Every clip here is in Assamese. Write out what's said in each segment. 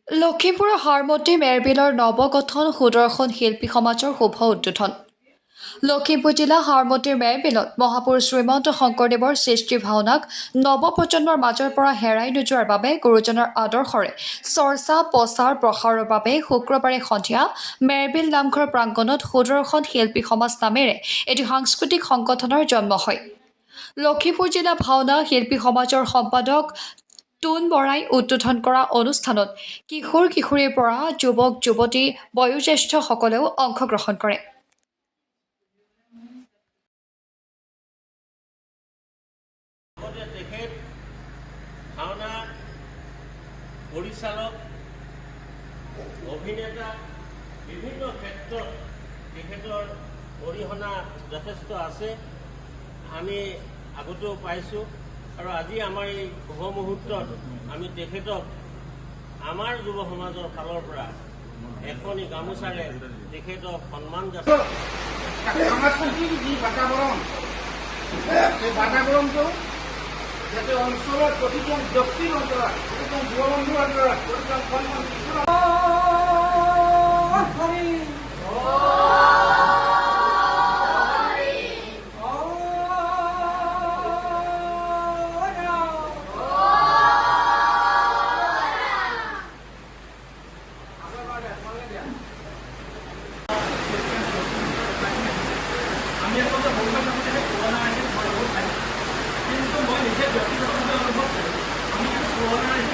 লখিমপুৰৰ হাৰমতী মেৰবিলৰ নৱগঠন সুদৰ্শন শিল্পী সমাজৰ শুভ উদ্বোধন। লখিমপুৰ জিলা হাৰমতীৰ মেৰবিলত মহাপুৰুষ শ্ৰীমন্ত শংকৰদেৱৰ সৃষ্টি ভাওনাক নৱপ্ৰজন্মৰ মাজৰ পৰা হেৰাই নোযোৱাৰ বাবে গুৰুজনৰ আদৰ্শৰে চৰ্চা প্ৰচাৰ প্ৰসাৰৰ বাবে শুক্ৰবাৰে সন্ধিয়া মেৰবিল নামঘৰ প্ৰাংগণত সুদৰ্শন শিল্পী সমাজ নামেৰে এটি সাংস্কৃতিক সংগঠনৰ জন্ম হয়। লখিমপুৰ জিলা ভাওনা শিল্পী সমাজৰ সম্পাদক টুন বৰাই উদ্বোধন কৰা অনুষ্ঠানত কিশোৰ কিশোৰীৰ পৰা যুৱক যুৱতী বয়োজ্যেষ্ঠসকলেও অংশগ্ৰহণ কৰে। তেখেত ভাওনা পৰিচালক অভিনেতা বিভিন্ন ক্ষেত্ৰত তেখেতৰ অৰিহণা যথেষ্ট আছে, আমি আগতেও পাইছোঁ আৰু আজি আমাৰ এই শুভ মুহূৰ্তত আমি তেখেতক আমাৰ যুৱ সমাজৰ ফালৰ পৰা এখনি গামোচাৰে তেখেতক সন্মান যাচিছোঁ। সাংস্কৃতিক যি বাতাবৰণ, সেই বাতাবৰণটো যাতে অঞ্চলৰ প্ৰতিজন ব্যক্তিৰ অন্তৰত, প্ৰতিজন যুৱ বন্ধুৰ অন্তৰত, প্ৰতিজন আমি আচলতে বহুমান থাকোঁতে পুৰণা আইন বহুত পাইছোঁ, কিন্তু মই নিজে ব্যক্তিগতভাৱে অনুভৱ কৰোঁ আমি পুৰণা আইন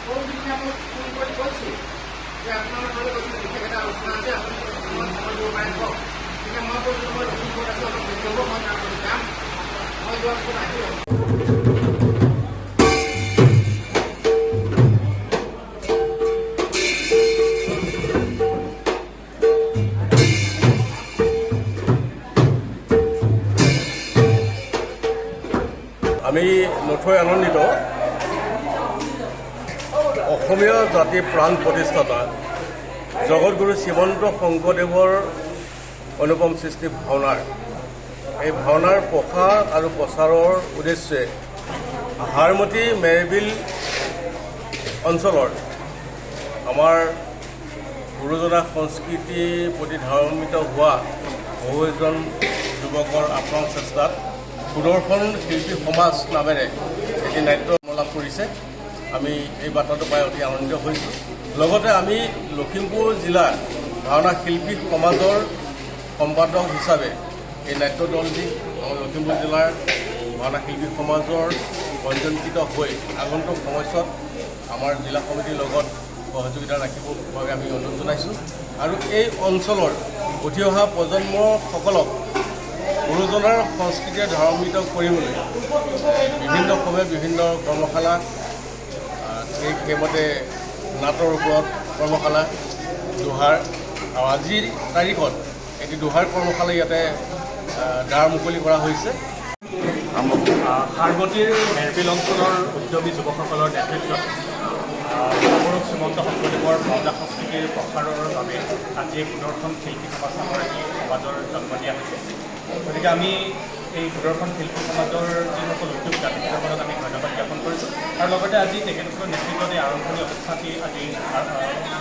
সৰু দিনে মই ফোন কৰি কৈছোঁ যে আপোনালোকৰ কৈছোঁ বিশেষ এটা আলোচনা আছে, আপুনি সময় দিব পাৰে কওক। তেতিয়া মই কৈছোঁ মই লখিমপুৰত আছোঁ, অলপ দেৰি হ'ব, মই তাৰ যাম, মই যোৱাৰ পিছত আহি ল'ম। আমি নথৈ আনন্দিত অসমীয়া জাতিৰ প্ৰাণ প্ৰতিষ্ঠাতা জগতগুৰু শ্ৰীমন্ত শংকৰদেৱৰ অনুপম সৃষ্টি ভাওনাৰ এই ভাওনাৰ প্ৰসাৰ আৰু প্ৰচাৰৰ উদ্দেশ্যে হাৰমতী মেৰবিল অঞ্চলৰ আমাৰ গুৰুজনা সংস্কৃতিৰ প্ৰতি ধাৰ্মিত হোৱা বহু এজন যুৱকৰ আপ্ৰাণ চেষ্টাত সুদৰ্শন শিল্পী সমাজ নামেৰে এটি নাট্য লাভ কৰিছে। আমি এই বাৰ্তাটো পাই অতি আনন্দিত হৈছোঁ। লগতে আমি লখিমপুৰ জিলাৰ ভাওনা শিল্পী সমাজৰ সম্পাদক হিচাপে এই নাট্য দলটি লখিমপুৰ জিলাৰ ভাওনা শিল্পী সমাজৰ পঞ্জীকৃত হৈ আগন্তুক সময়ছোৱাত আমাৰ জিলা সমিতিৰ লগত সহযোগিতা ৰাখিবৰ বাবে আমি অনুৰোধ জনাইছোঁ আৰু এই অঞ্চলৰ উঠি অহা প্ৰজন্মসকলক গুৰুজনাৰ সংস্কৃতিৰে ধাৰান্বিত কৰিবলৈ বিভিন্ন সময়ত বিভিন্ন কৰ্মশালা, সেইমতে নাটৰ ওপৰত কৰ্মশালা, দোহাৰ আৰু আজিৰ তাৰিখত এটি দোহাৰ কৰ্মশালা ইয়াতে দ্বাৰ মুকলি কৰা হৈছে। হাৰমতীৰ মেৰবিল অঞ্চলৰ উদ্যমী যুৱকসকলৰ নেতৃত্বত মহাপুৰুষ শ্ৰীমন্ত শংকৰদেৱৰ ভাওনা সংস্কৃতিৰ প্ৰসাৰৰ বাবে আজি সুদৰ্শন শিল্পী সমাজ নামৰ এটি সমাজৰ জন্ম দিয়া হৈছে। গতিকে আমি এই সুদৰ্শন শিল্পী সমাজৰ যিসকল উদ্যোক্তা তেখেতসকলক আমি ধন্যবাদ জ্ঞাপন কৰিছোঁ আৰু লগতে আজি তেখেতসকলৰ নেতৃত্বত এই আৰম্ভণি অনুষ্ঠানটি আজি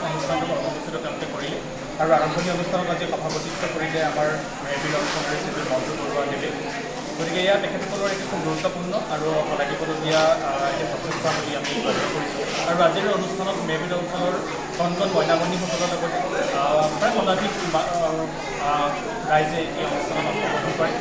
অনুষ্ঠানটো অনুষ্ঠিত তেওঁলোকে কৰিলে আৰু আৰম্ভণি অনুষ্ঠানত আজি সভাপতিত্ব কৰিলে আমাৰ মেৰবিল অঞ্চলৰ শ্ৰী মঞ্জু বৰুৱাদেৱে। গতিকে এয়া তেখেতসকলৰ এটি খুব গুৰুত্বপূৰ্ণ আৰু শলাগিবলগীয়া এটি প্ৰচেষ্টা বুলি আমি লক্ষ্য কৰিছোঁ আৰু আজিৰ অনুষ্ঠানত মেৰবিল অঞ্চলৰ কণ কণ মইনামণিসকলৰ লগতে প্ৰায় শতাধিক ৰাইজে এই অনুষ্ঠানত অংশগ্ৰহণ কৰে।